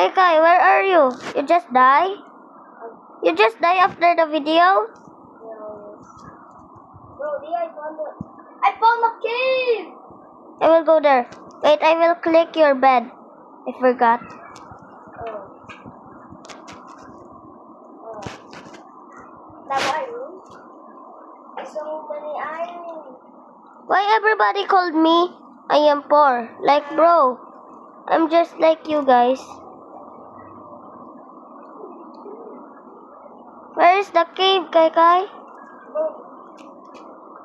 Kai, where are you? You just die? You just die after the video? Bro, I found a cave! I will go there. Wait, I will click your bed. I forgot. Now my room. So many iron. Why everybody called me? I am poor. Like, bro, I'm just like you guys. Where is the cave, Kai?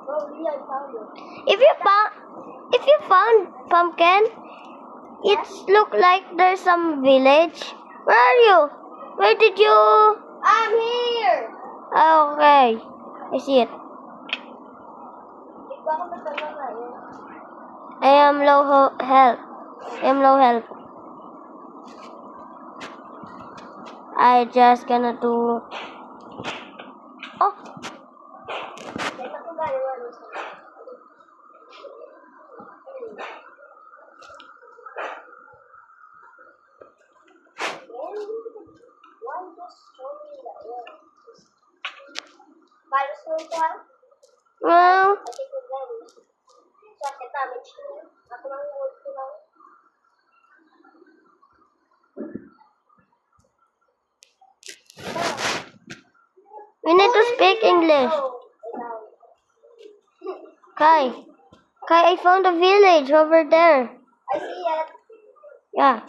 Bro, really, I found it. If you found pumpkin, it look like there's some village. Where are you? Where did you? I'm here! Oh, okay, I see it. I am low health. I just gonna do. Oh, well, we need to speak English. Kai, I found a village over there. I see it. Yeah,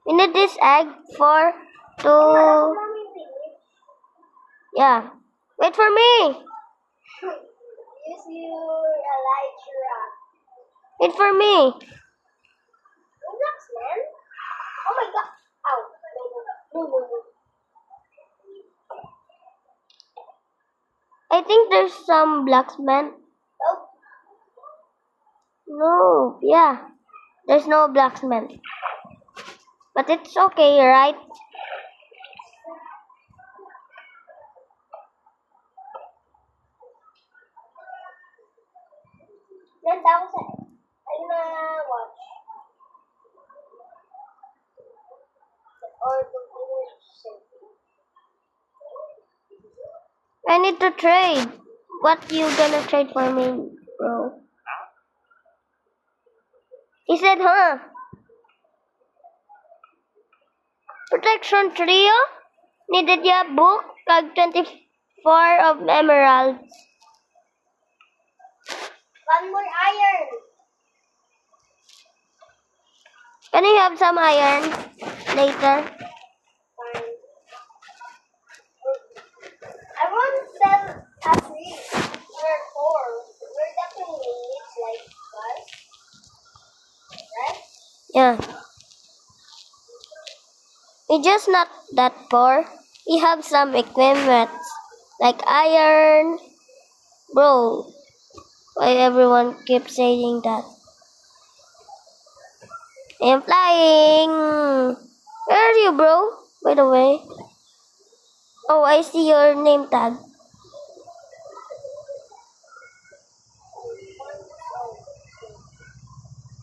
we need this egg for to. Yeah, wait for me. Use your elytra. Wait for me. Relax, man. Oh my god. Ow. No. I think there's some blacksmith. Oh. No, yeah, there's no blacksmith. But it's okay, right? Then that was it. I'm gonna watch. Or the I need to trade. What you gonna trade for me, bro? He said, huh? Protection trio? Needed ya book? Kag 24 of emeralds. one more iron. Can you have some iron later? Fine. I want to sell a 3 or 4. We're definitely rich like us. Right? Yeah. We just not that poor. We have some equipment like iron. Bro, why everyone keeps saying that? I am flying. Where are you, bro? By the way. Oh, I see your name tag.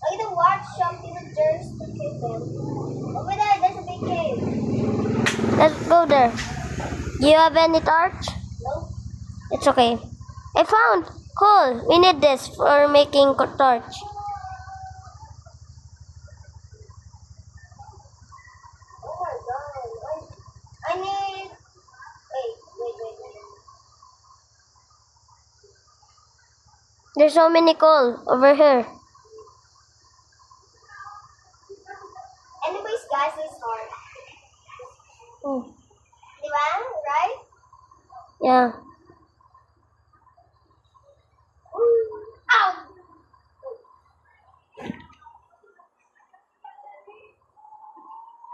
I either watch some villagers to kill them. Over there, there's a big cave. Let's go there. Do you have any torch? No? It's okay. I found coal. We need this for making torch. Oh my god. I need... Wait. There's so many coal over here. Anyways, guys, it's hard. Hmm. Diba? Right? Yeah. Ow!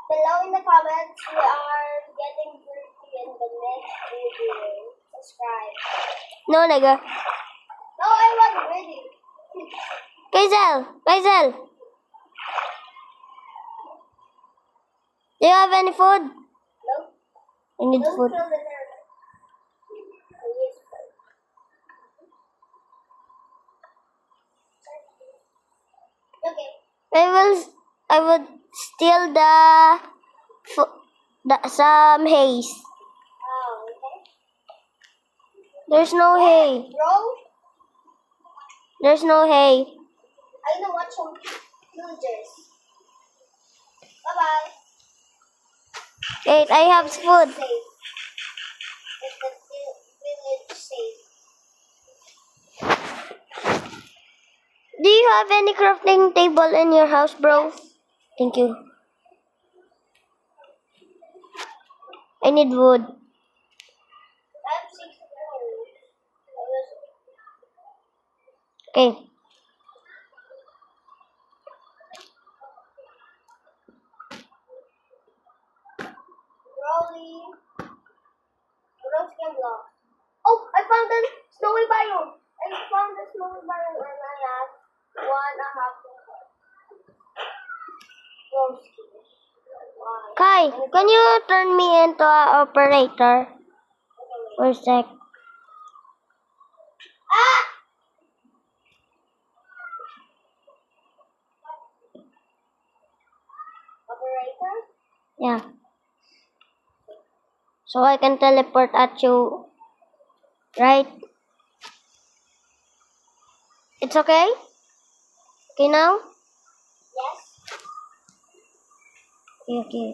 Below in the comments, we are getting dirty in the next video. Subscribe. No, nigga. No, I was ready. Kaizel. Do you have any food? No? I need Don't food. kill the nerd. Yes, okay. I would steal the some haze. Oh, okay. There's no hay. Bro, There's no hay. I know what some villagers. Bye-bye. Wait, I have food. Safe. Is the village safe? Do you have any crafting table in your house, bro? Thank you. I need wood. I have 6 hours. Okay. Rolly. Rose game lost. Oh, I found the snowy biome. I found the snowy biome and I have 1.5 rose keys. Why? Kai, can you turn me into an operator for a sec? Ah! Operator? Yeah. So I can teleport at you, right? It's okay? Okay now? Yes. Okay.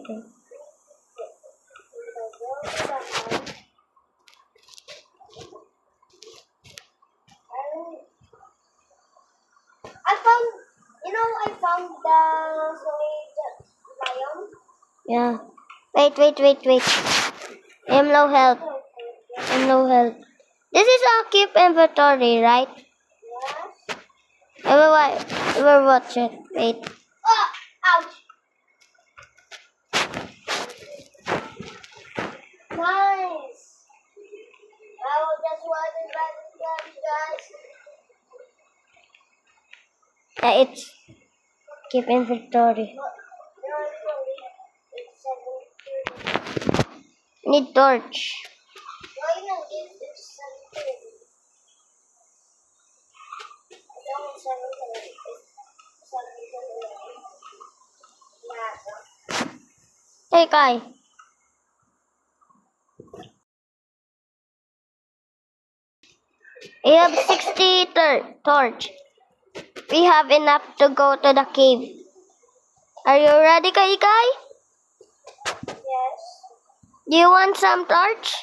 I found the snowy biome. Yeah. Wait. I'm low health. This is our keep inventory, right? Yes. I will watch it. Wait. Oh, ouch. Nice. I will just want to back again, guys. Yeah, it's keep inventory. It's 7:30. Need torch. Why not give it 7:30? I don't want 7:30. It's 7:30. Yeah. Hey Kai. We have 60 torch. We have enough to go to the cave. Are you ready, Kai? Yes. Do you want some torch?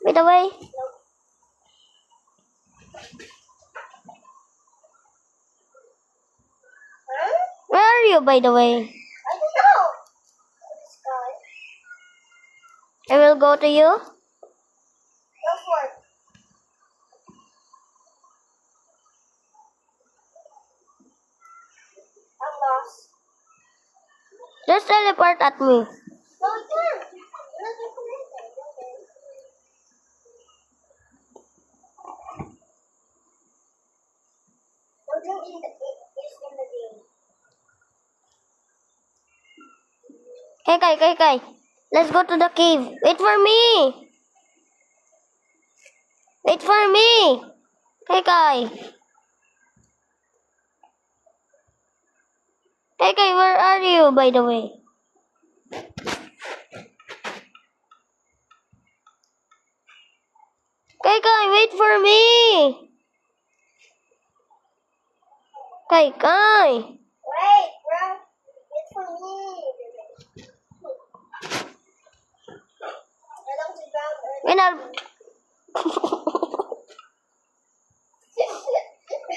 By the way. Nope. Huh? Where are you, by the way? I don't know. This guy. I will go to you. Go for it. I'm lost. Just teleport at me. No, I can't. You're not connected. Okay. Loading in the is in the game. Kai. Let's go to the cave. Wait for me. Kai. Kai, where are you, by the way? Kai, wait for me. Kai. Wait, bro. It's for me. I don't sit down early. When I'll...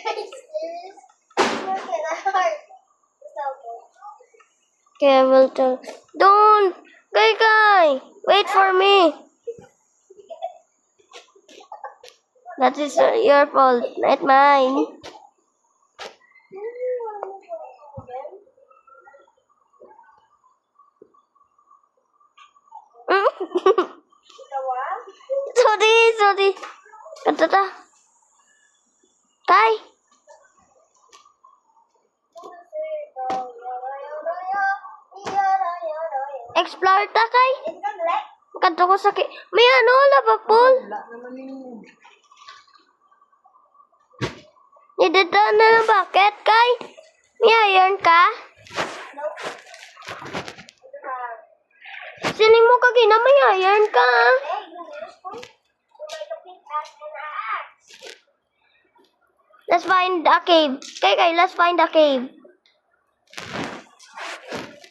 Are you serious? It's not gonna hurt. It's okay. Okay, I will tell. Don't! Kai! Wait for me! That is your fault, not mine. Sorry. Kata. Kai! Explore ta, Kai! Kanto ko sa may lava pool. Nidadaan na ng bucket, Kai. May iron ka? Okay na may iron ka. Hey, you use ko. To make a pickaxe and an axe. Let's find a cave. Okay, let's find a cave.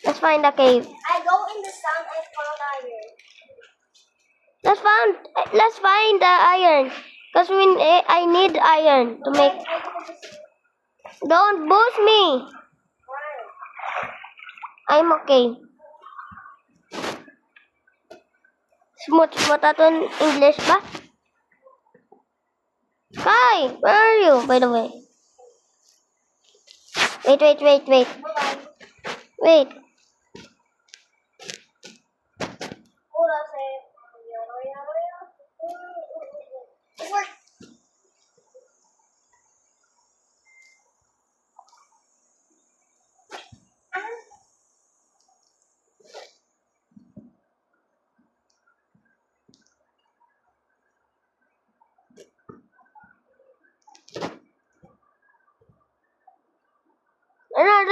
Let's find a cave. I go in the sun, I found iron. Let's find the iron. Cause I need iron to make. I go in the sun. Don't boost me. Why? I'm okay. Smooth aton English ba? Kai, where are you, by the way? Wait. Bye-bye. Wait. Hold on a second. It worked.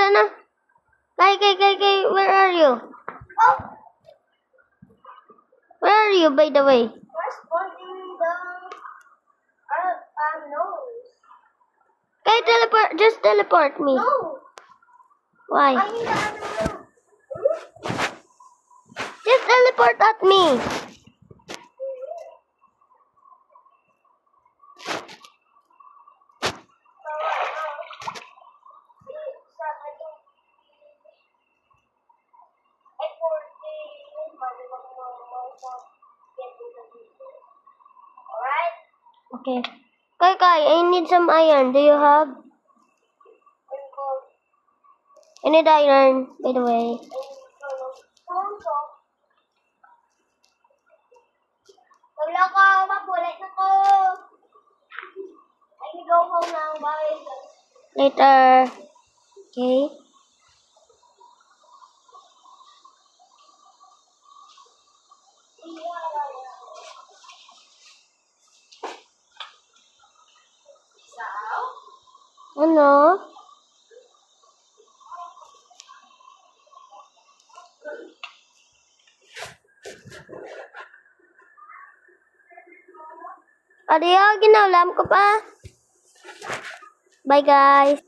Ano? Kai, where are you? Oh, Where are you, by the way? where's one in the nose? Kai, just teleport me. No, Why? I'm in the other room. Just teleport at me. Alright? Okay. Kai, I need some iron. Do you have? I need iron, by the way. Wala ka, mapulit na ko. I can go home now. Bye. Later. Okay. Ano? Adiyo, ginaulam ko pa. Bye, guys.